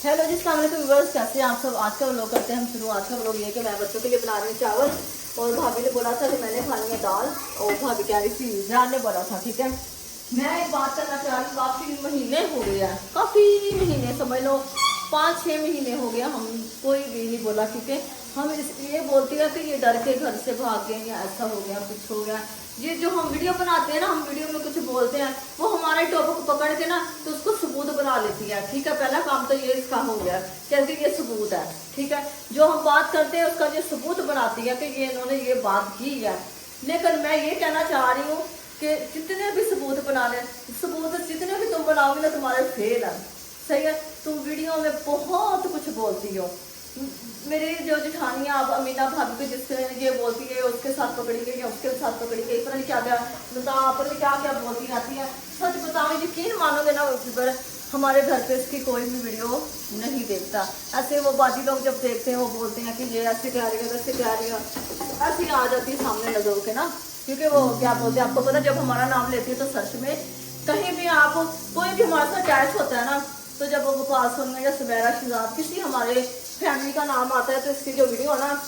Hello जी, अस्सलाम वालेकुम viewers, कैसे हैं आप सब। आज का व्लॉग करते हैं हम शुरू। आज का व्लॉग ये है कि मैं बच्चों के लिए बना रही हूँ चावल, और भाभी ने बोला था कि मैंने खानी है दाल, और भाभी कह रही थी जान ने बोला था। ठीक है, मैं एक बात करना चाह रही हूँ। काफ़ी महीने हो गए हैं, काफ़ी महीने समझ लो 5-6 महीने हो गया, हम कोई भी नहीं बोला, क्योंकि हम इसलिए बोलती है कि ये डर के घर से भाग गए या ऐसा हो गया कुछ हो गया। ये जो हम वीडियो बनाते हैं ना, हम वीडियो में कुछ बोलते हैं, वो हमारे टॉपिक पकड़ के ना तो उसको सबूत बना लेती है। ठीक है, पहला काम तो ये इसका हो गया, कहती ये सबूत है। ठीक है, जो हम बात करते हैं उसका जो सबूत बनाती है कि ये इन्होंने ये बात की है। लेकिन मैं ये कहना चाह रही हूँ कि जितने भी सबूत बना लें, सबूत जितने भी तुम बनाओगे ना तुम्हारे फेल है। सही है, तुम वीडियो में बहुत कुछ बोलती हो। मेरी जो जेठानियाँ अब अमीना भाभी को जिससे ये बोलती है उसके साथ पकड़ी गई या उसके साथ पकड़ी गई, पता नहीं क्या क्या पता नहीं क्या क्या बोलती रहती है। सच बताओ, यकीन मानोगे ना, पर हमारे घर पे इसकी कोई भी वीडियो नहीं देखता। ऐसे वो बाजी लोग जब देखते हैं वो बोलते हैं कि ये ऐसे कह रही है वैसे कह रही है, ऐसी आ जाती है सामने नजरों के ना। क्योंकि वो क्या बोलते हैं आपको पता, जब हमारा नाम लेती है तो सर्च में कहीं भी आप कोई भी हमारे साथ अटैच होता है ना, तो जब वो गोपाल सोनी या सुबैरा शहजाद किसी हमारे फैमिली का नाम आता है तो इसकी जो वीडियो है ना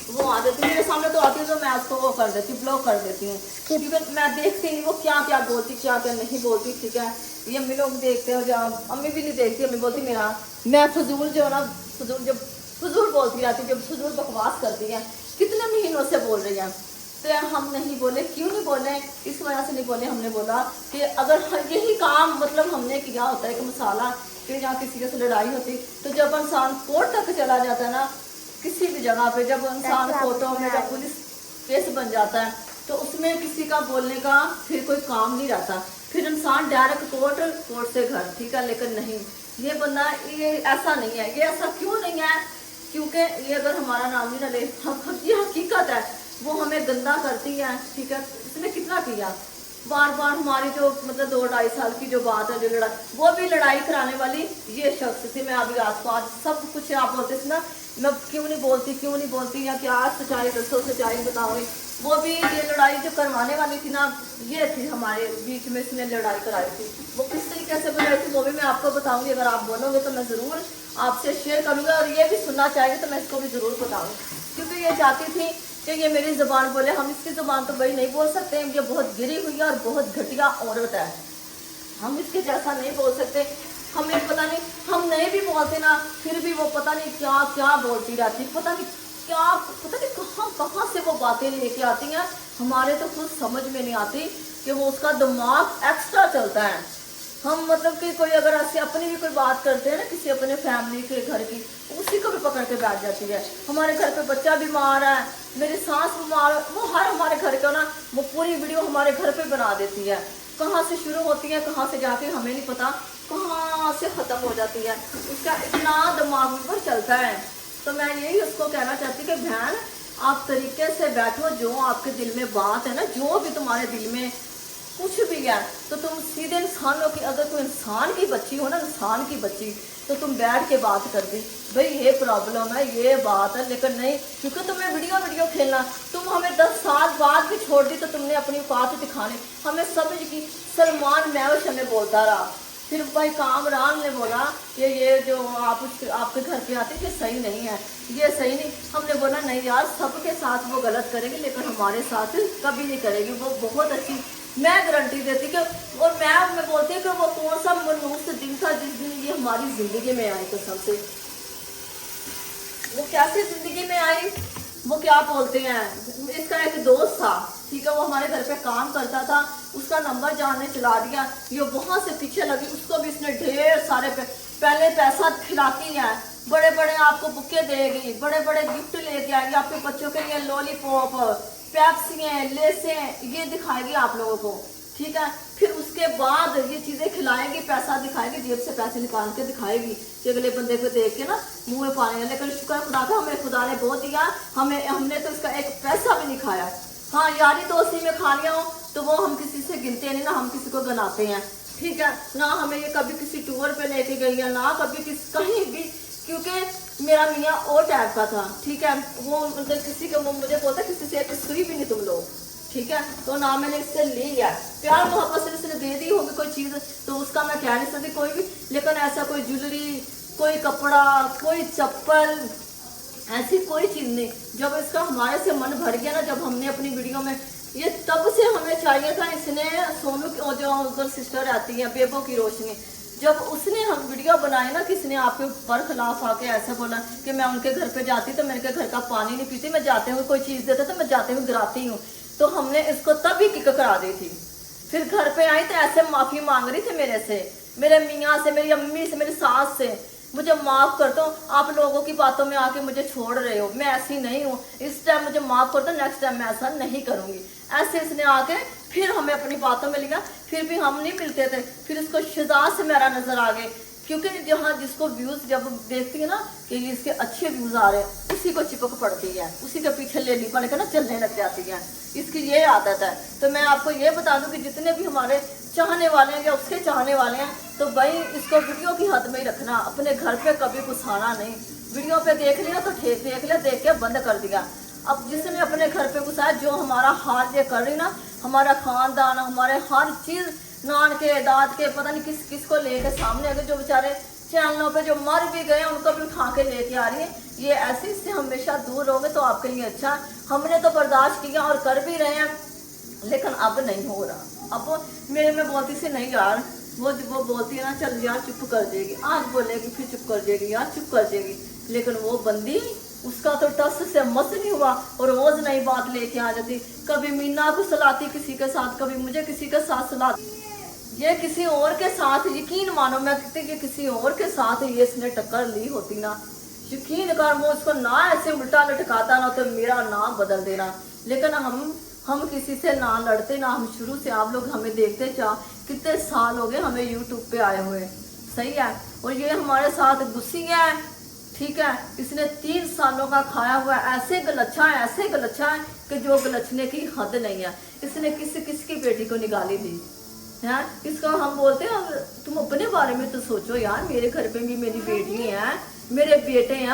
वो आ जाती है मेरे सामने, तो आती है तो मैं उसको वो कर देती हूँ, ब्लॉक कर देती हूँ, क्योंकि मैं देखती नहीं वो क्या क्या बोलती क्या क्या नहीं बोलती। ठीक है, ये अम्मी लोग देखते हो, जब अम्मी भी नहीं देखती, अम्मी बोलती मेरा मैं फजूल जो है ना, फजूल जब फजूल बोलती रहती, जब फजूल बकवास करती है, कितने महीनों से बोल रही है। तो हम नहीं बोले, क्यों नहीं बोले, इस वजह से नहीं बोले। हमने बोला कि अगर यही काम मतलब हमने किया होता है कि मसाला कि जहाँ किसी से लड़ाई होती, तो जब इंसान कोर्ट तक चला जाता है ना, किसी भी जगह पे जब इंसान कोर्टों में जब पुलिस केस बन जाता है, तो उसमें किसी का बोलने का फिर कोई काम नहीं रहता, फिर इंसान डायरेक्ट कोर्ट से घर। ठीक है, लेकिन नहीं, ये बंदा ये ऐसा नहीं है। ये ऐसा क्यों नहीं है, क्योंकि ये अगर हमारा नाम नहीं ना ले, ये हकीकत है, वो हमें गंदा करती है। ठीक है, इसने कितना किया, बार बार हमारी जो मतलब 2-2.5 साल की जो बात है, जो लड़ाई, वो भी लड़ाई कराने वाली ये शख्स थी। मैं अभी आसपास सब कुछ आप बोलते थे ना, मैं क्यों नहीं बोलती या क्या सच्चाई दसो, सच्चाई बताओ, वो भी ये लड़ाई जो करवाने वाली थी ना, ये थी हमारे बीच में, इसने लड़ाई कराई थी। वो किस तरीके से बनाई थी वो भी मैं आपको बताऊंगी। अगर आप बोलोगे तो मैं ज़रूर आपसे शेयर करूँगा, और ये भी सुनना चाहेंगे तो मैं इसको भी ज़रूर बताऊँगी, क्योंकि ये चाहती थी कि ये मेरी ज़ुबान बोले। हम इसकी ज़ुबान तो भाई नहीं बोल सकते, ये बहुत गिरी हुई है और बहुत घटिया औरत है, हम इसके जैसा नहीं बोल सकते। हमें पता नहीं, हम नहीं भी बोलते ना, फिर भी वो पता नहीं क्या क्या बोलती रहती, पता नहीं कहाँ से वो बातें लेके आती हैं, हमारे तो खुद समझ में नहीं आती कि वो उसका दिमाग एक्स्ट्रा चलता है। हम मतलब कि कोई अगर ऐसे अपनी भी कोई बात करते हैं ना, किसी अपने फैमिली के घर की, उसी को भी पकड़ के बैठ जाती है। हमारे घर पे बच्चा बीमार है, मेरी सास बीमार है, वो हर हमारे घर का ना वो पूरी वीडियो हमारे घर पे बना देती है। कहाँ से शुरू होती है, कहाँ से जाके हमें नहीं पता, कहाँ से ख़त्म हो जाती है। उसका इतना दिमाग पर चलता है। तो मैं यही उसको कहना चाहती कि बहन, आप तरीके से बैठो, जो आपके दिल में बात है ना, जो भी तुम्हारे दिल में कुछ भी है, तो तुम सीधे इंसान हो कि अगर तुम इंसान की बच्ची हो ना, इंसान की बच्ची, तो तुम बैठ के बात कर दी भाई ये प्रॉब्लम है, ये बात है। लेकिन नहीं, क्योंकि तुम्हें वीडियो खेलना, तुम हमें 10 साल बाद भी छोड़ दी, तो तुमने अपनी बात दिखाने हमें समझ की। सलमान मैवश हमें बोलता रहा, फिर भाई कामरान ने बोला ये जो आपके घर पे आते ये सही नहीं है, ये सही नहीं। हमने बोला नहीं यार, सबके साथ वो गलत करेगी लेकिन हमारे साथ कभी नहीं करेगी, वो बहुत अच्छी, मैं गारंटी देती कि। और मैं बोलती हूँ कि वो कौन सा मनहूस दिन था जिस दिन ये हमारी जिंदगी में आई, कसम से। वो कैसे जिंदगी में आई, वो क्या बोलते हैं, इसका एक दोस्त था, ठीक है, वो हमारे घर पे काम करता था, उसका नंबर जाने चला दिया, ये वहां से पीछे लगी, उसको भी इसने ढेर सारे पहले पैसा खिलाती है, बड़े बड़े आपको बुके देगी, बड़े बड़े गिफ्ट लेके आएगी, आपके बच्चों के लिए लॉलीपॉप, पेप्सी, लेसे, ये दिखाएगी आप लोगों को। ठीक है, फिर उसके बाद ये चीजें खिलाएगी, पैसा दिखाएगी, जेब से पैसे निकाल के दिखाएगी कि अगले बंदे को देख के ना मुंह में पानी। लेकिन शुक्र खुदा का, हमें खुदा ने बहुत दिया, हमने तो इसका एक पैसा भी नहीं खाया। हाँ, यारी दोस्ती में खा लिया हो तो वो हम किसी से गिनते नहीं ना, हम किसी को गनाते हैं। ठीक है ना, हमें ये कभी किसी टूर पे लेके गई है ना, कभी कहीं भी, क्योंकि मेरा मियाँ और टाइप का था। ठीक है, वो मतलब किसी को, वो मुझे बोलता किसी से एक सुई भी नहीं तुम लोग। ठीक है, तो ना मैंने इससे ली है, प्यार मोहब्बत से इसने दे दी होगी कोई चीज़, तो उसका मैं कह नहीं सकती कोई भी। लेकिन ऐसा कोई ज्वेलरी, कोई कपड़ा, कोई चप्पल, ऐसी कोई चीज नहीं। जब इसका हमारे से मन भर गया ना, जब हमने अपनी वीडियो में ये, तब से हमें चाहिए था। इसने सोनू की जो उधर सिस्टर रहती है बेबो की रोशनी, जब उसने हम वीडियो बनाई ना, किसने आपके ऊपर खिलाफ आके ऐसा बोला कि मैं उनके घर पे जाती तो मेरे घर का पानी नहीं पीती, मैं जाते हुए कोई चीज देता तो मैं जाते हुए गिराती हूँ, तो हमने इसको तब ही किक करा दी थी। फिर घर पे आई तो ऐसे माफी मांग रही थी मेरे से, मेरे मियाँ से, मेरी अम्मी से, मेरी सास से, मुझे माफ कर दो, आप लोगों की बातों में आके मुझे छोड़ रहे हो, मैं ऐसी नहीं हूँ, इस टाइम मुझे माफ कर दो, नेक्स्ट टाइम मैं ऐसा नहीं करूंगी। ऐसे इसने आके फिर हमें अपनी बातों में लिया, फिर भी हम नहीं मिलते थे। फिर इसको शहजाद से मेरा नजर आ गए, क्योंकि जहाँ जिसको व्यूज जब देखती है ना कि इसके अच्छे व्यूज आ रहे हैं, उसी को चिपक पड़ती है, उसी के पीछे लेडी बन के ना चलने लग जाती है। इसकी ये आदत है। तो मैं आपको ये बता दूं कि जितने भी हमारे चाहने वाले हैं या उसके चाहने वाले हैं, तो भाई इसको वीडियो की हद में ही रखना, अपने घर पे कभी घुसाना नहीं। वीडियो पे देख लिया तो देख लिया, देख के बंद कर दिया। अब जिसने अपने घर पे घुसाया, जो हमारा हाल ये कर रही ना, हमारा खानदान, हमारे हर चीज, नान के दाद के पता नहीं किस किस को लेकर सामने आ गए, जो बेचारे चैनलों पे जो मर भी गए उनको भी उठा के लेके आ रही है। ये ऐसे इससे हमेशा दूर रहोगे तो आपके लिए अच्छा। हमने तो बर्दाश्त किया और कर भी रहे हैं, लेकिन अब नहीं हो रहा। अब मेरे में बोलती से नहीं यार, वो बोलती है ना, चल यार चुप कर जाएगी, आज बोलेगी फिर चुप कर जाएगी, यार चुप कर जाएगी, लेकिन वो बंदी, उसका तो टस से मस नहीं हुआ और रोज नई बात लेके आ जाती। कभी मीना को सुलाती किसी के साथ, कभी मुझे किसी के साथ सुलाती। ये किसी और के साथ, यकीन मानो मैं कहती कि किसी और के साथ ये इसने टक्कर ली होती ना, यकीन कर वो उसको ना ऐसे उल्टा लटकाता ना, तो मेरा नाम बदल देना। लेकिन हम किसी से ना लड़ते ना, हम शुरू से, आप लोग हमें देखते कितने साल हो गए हमें यूट्यूब पे आए हुए, सही है। और ये हमारे साथ गुस्सी है, ठीक है। इसने 3 सालों का खाया हुआ ऐसे गलच्छा है, ऐसे गलच्छा है कि जो गलछने की हद नहीं है। इसने किसकी बेटी को निकाली दी है। इसका हम बोलते हैं तुम अपने बारे में तो सोचो यार, मेरे घर पे भी मेरी बेटी है, मेरे बेटे हैं।